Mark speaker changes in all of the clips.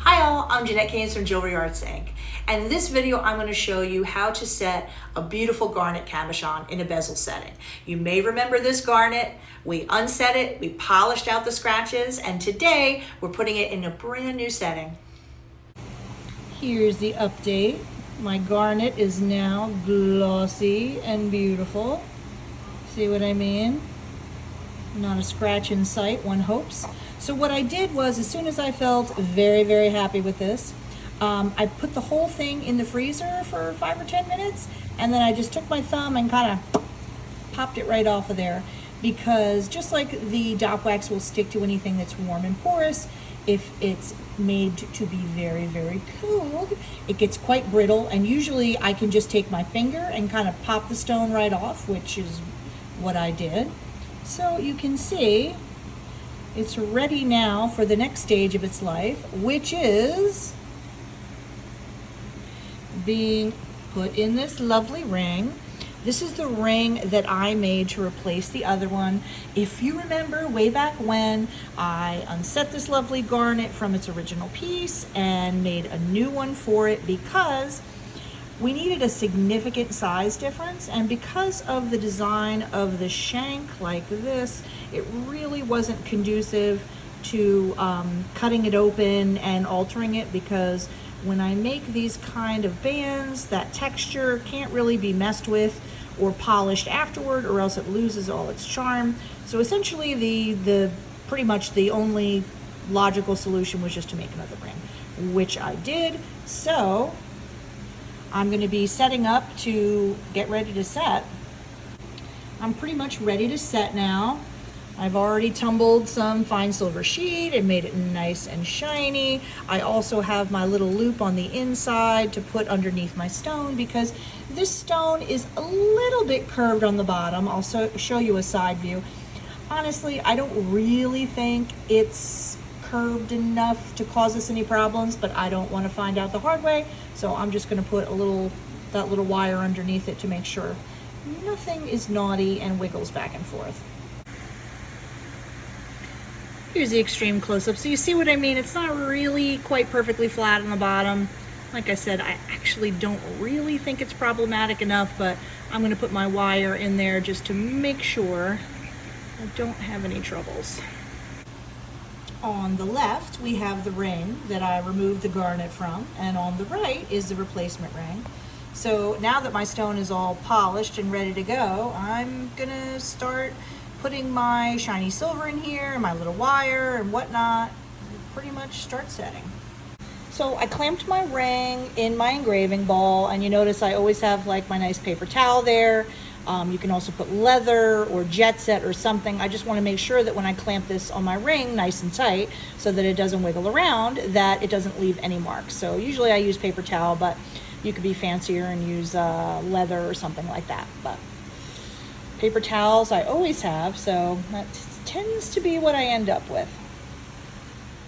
Speaker 1: Hi all, I'm Jeanette Keynes from Jewelry Arts Inc. And in this video, I'm going to show you how to set a beautiful garnet cabochon in a bezel setting. You may remember this garnet. We unset it, we polished out the scratches, and today we're putting it in a brand new setting.
Speaker 2: Here's the update. My garnet is now glossy and beautiful. See what I mean? Not a scratch in sight, one hopes. So what I did was, as soon as I felt very happy with this, I put the whole thing in the freezer for 5 or 10 minutes, and then I just took my thumb and kind of popped it right off of there, because just like the dop wax will stick to anything that's warm and porous, if it's made to be very cold, it gets quite brittle, and usually I can just take my finger and kind of pop the stone right off, which is what I did. So you can see it's ready now for the next stage of its life, which is being put in this lovely ring. This is the ring that I made to replace the other one. If you remember way back when, I unset this lovely garnet from its original piece and made a new one for it because we needed a significant size difference, and because of the design of the shank like this, it really wasn't conducive to cutting it open and altering it, because when I make these kind of bands, that texture can't really be messed with or polished afterward, or else it loses all its charm. So essentially the pretty much the only logical solution was just to make another ring, which I did. So I'm going to be setting up to get ready to set. I'm pretty much ready to set now. I've already tumbled some fine silver sheet and made it nice and shiny. I also have my little loop on the inside to put underneath my stone, because this stone is a little bit curved on the bottom. I'll show you a side view. Honestly, I don't really think it's curved enough to cause us any problems, but I don't want to find out the hard way, so I'm just going to put that little wire underneath it to make sure nothing is naughty and wiggles back and forth. Here's the extreme close-up, so you see what I mean. It's not really quite perfectly flat on the bottom. Like I said, I actually don't really think it's problematic enough, but I'm going to put my wire in there just to make sure I don't have any troubles. On the left, we have the ring that I removed the garnet from, and on the right is the replacement ring. So now that my stone is all polished and ready to go, I'm gonna start putting my shiny silver in here, my little wire and whatnot, and pretty much start setting. So I clamped my ring in my engraving ball, and you notice I always have like my nice paper towel there. You can also put leather or jet set or something. I just want to make sure that when I clamp this on my ring nice and tight so that it doesn't wiggle around, that it doesn't leave any marks. So usually I use paper towel, but you could be fancier and use leather or something like that. But paper towels I always have, so that tends to be what I end up with.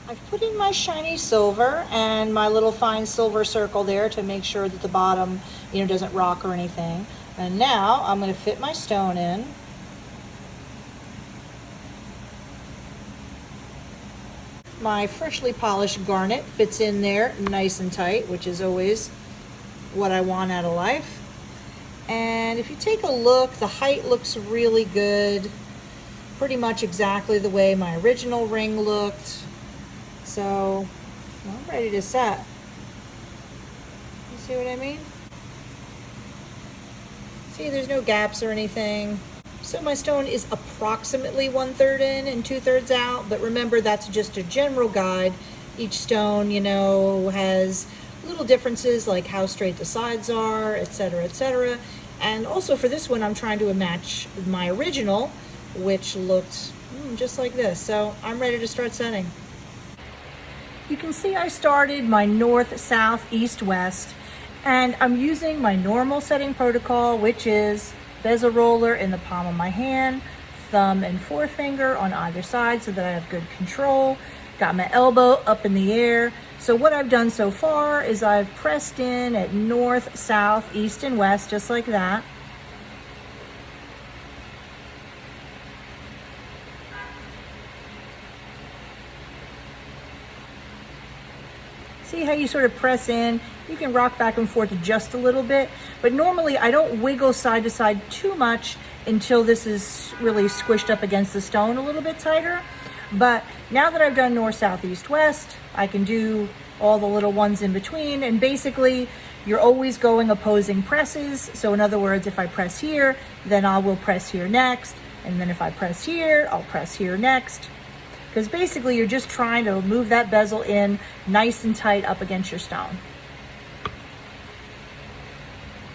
Speaker 2: I've put in my shiny silver and my little fine silver circle there to make sure that the bottom, doesn't rock or anything. And now I'm going to fit my stone in. My freshly polished garnet fits in there nice and tight, which is always what I want out of life. And if you take a look, the height looks really good. Pretty much exactly the way my original ring looked. So I'm ready to set. You see what I mean? See, there's no gaps or anything. So my stone is approximately 1/3 in and 2/3 out, but remember that's just a general guide. Each stone, has little differences like how straight the sides are, etc., etc. And also for this one, I'm trying to match my original, which looked just like this. So I'm ready to start setting. You can see I started my north, south, east, west. And I'm using my normal setting protocol, which is bezel roller in the palm of my hand, thumb and forefinger on either side so that I have good control. Got my elbow up in the air. So what I've done so far is I've pressed in at north, south, east, and west, just like that. See how you sort of press in? You can rock back and forth just a little bit, but normally I don't wiggle side to side too much until this is really squished up against the stone a little bit tighter. But now that I've done north, south, east, west, I can do all the little ones in between, and basically you're always going opposing presses. So in other words, if I press here, then I will press here next, and then if I press here, I'll press here next. Because basically you're just trying to move that bezel in nice and tight up against your stone.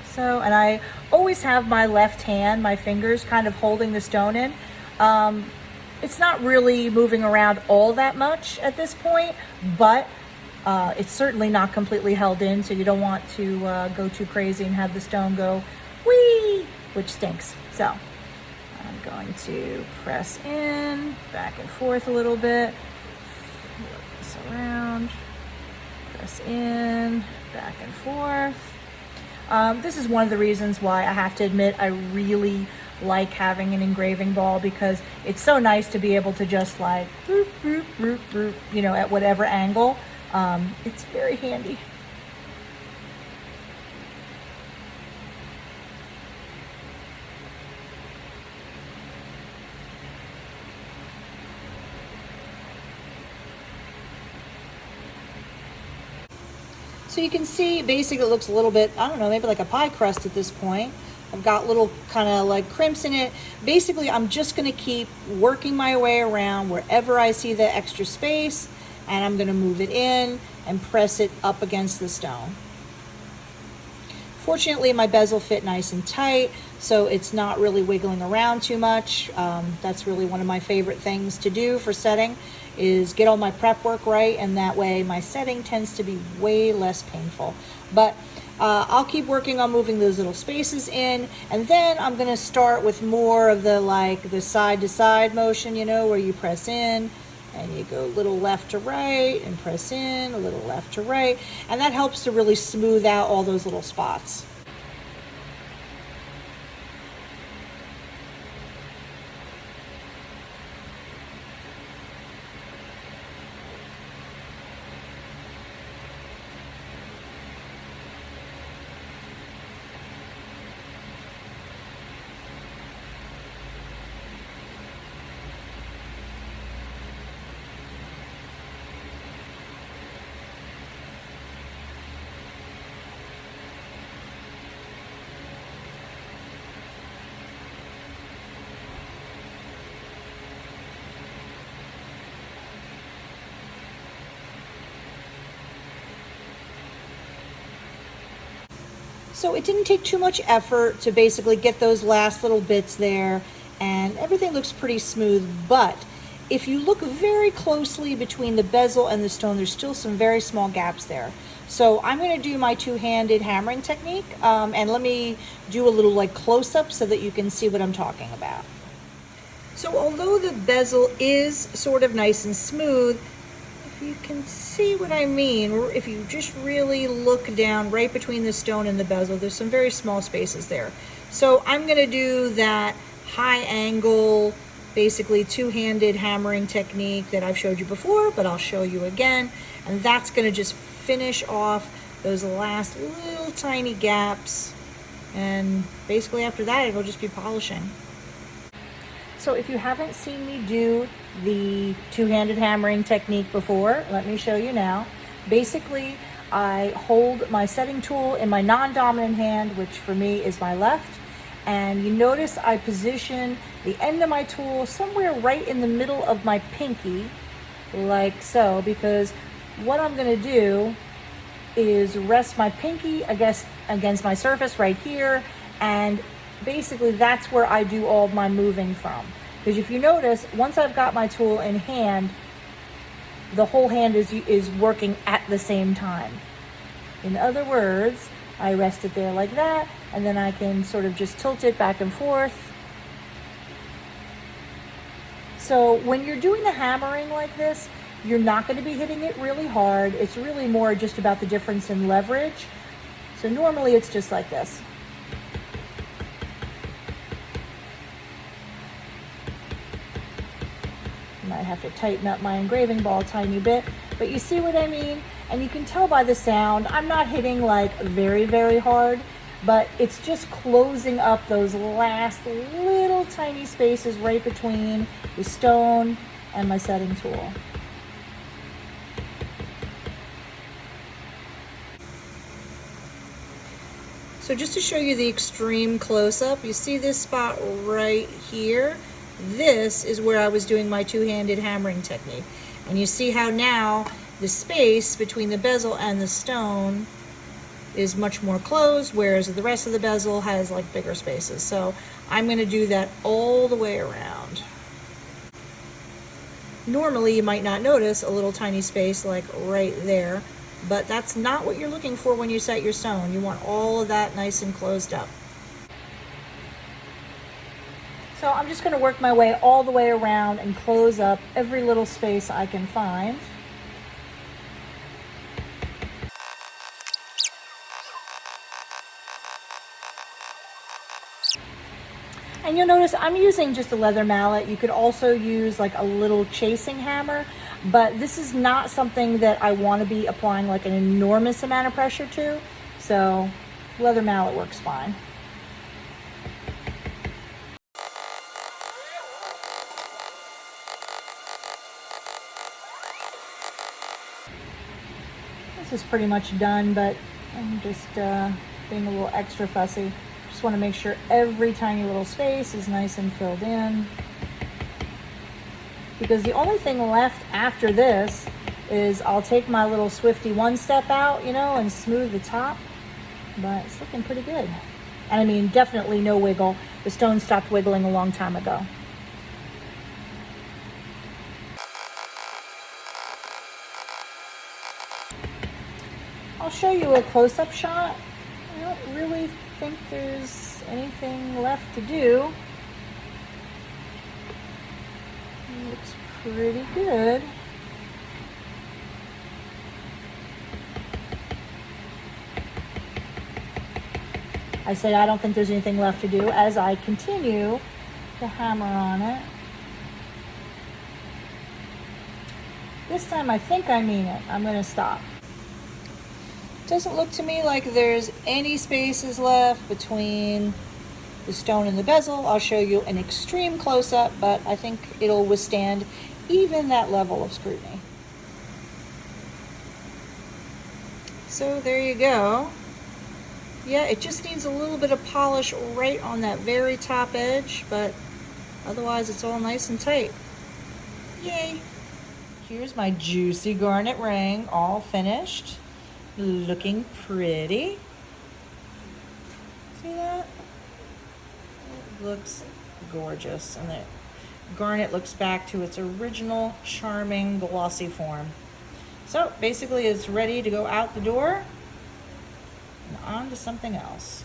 Speaker 2: So, and I always have my left hand, my fingers kind of holding the stone in. It's not really moving around all that much at this point, but it's certainly not completely held in, so you don't want to go too crazy and have the stone go whee, which stinks. So I'm going to press in, back and forth a little bit, work this around, press in, back and forth. This is one of the reasons why I have to admit I really like having an engraving ball, because it's so nice to be able to just like boop, boop, boop, boop, you know, at whatever angle. It's very handy. So you can see basically it looks a little bit, I don't know, maybe like a pie crust at this point. I've got little kind of like crimps in it. Basically, I'm just gonna keep working my way around wherever I see the extra space, and I'm gonna move it in and press it up against the stone. Fortunately, my bezel fit nice and tight, so it's not really wiggling around too much. That's really one of my favorite things to do for setting, is get all my prep work right, and that way my setting tends to be way less painful. But I'll keep working on moving those little spaces in, and then I'm gonna start with more of the like the side to side motion, you know, where you press in and you go a little left to right and press in, a little left to right, and that helps to really smooth out all those little spots. So it didn't take too much effort to basically get those last little bits there, and everything looks pretty smooth. But if you look very closely between the bezel and the stone, there's still some very small gaps there. So I'm going to do my two-handed hammering technique, and let me do a little like close-up so that you can see what I'm talking about. So although the bezel is sort of nice and smooth, if you can see what I mean, if you just really look down right between the stone and the bezel, there's some very small spaces there. So I'm going to do that high angle, basically two-handed hammering technique that I've showed you before, but I'll show you again. And that's going to just finish off those last little tiny gaps. And basically after that, it'll just be polishing. So if you haven't seen me do the two-handed hammering technique before, let me show you now. Basically, I hold my setting tool in my non-dominant hand, which for me is my left, and you notice I position the end of my tool somewhere right in the middle of my pinky, like so, because what I'm going to do is rest my pinky against my surface right here, and basically that's where I do all my moving from. Because if you notice, once I've got my tool in hand, the whole hand is working at the same time. In other words, I rest it there like that, and then I can sort of just tilt it back and forth. So when you're doing the hammering like this, you're not going to be hitting it really hard. It's really more just about the difference in leverage. So normally it's just like this. I have to tighten up my engraving ball a tiny bit, but you see what I mean? And you can tell by the sound, I'm not hitting like very, very hard, but it's just closing up those last little tiny spaces right between the stone and my setting tool. So just to show you the extreme close-up, you see this spot right here? This is where I was doing my two-handed hammering technique. And you see how now the space between the bezel and the stone is much more closed, whereas the rest of the bezel has like bigger spaces. So I'm gonna do that all the way around. Normally you might not notice a little tiny space like right there, but that's not what you're looking for when you set your stone. You want all of that nice and closed up. So I'm just going to work my way all the way around and close up every little space I can find. And you'll notice I'm using just a leather mallet. You could also use like a little chasing hammer, but this is not something that I want to be applying like an enormous amount of pressure to. So leather mallet works fine. This is pretty much done, but I'm just being a little extra fussy. Just want to make sure every tiny little space is nice and filled in. Because the only thing left after this is I'll take my little Swifty one step out, you know, and smooth the top. But it's looking pretty good. And I mean, definitely no wiggle. The stone stopped wiggling a long time ago. I'll show you a close-up shot. I don't really think there's anything left to do. It looks pretty good. I say I don't think there's anything left to do as I continue to hammer on it. This time I think I mean it. I'm going to stop. Doesn't look to me like there's any spaces left between the stone and the bezel. I'll show you an extreme close-up, but I think it'll withstand even that level of scrutiny. So there you go. Yeah, it just needs a little bit of polish right on that very top edge, but otherwise it's all nice and tight. Yay! Here's my juicy garnet ring, all finished. Looking pretty. See that? It looks gorgeous, and the garnet looks back to its original charming glossy form. So basically it's ready to go out the door and on to something else.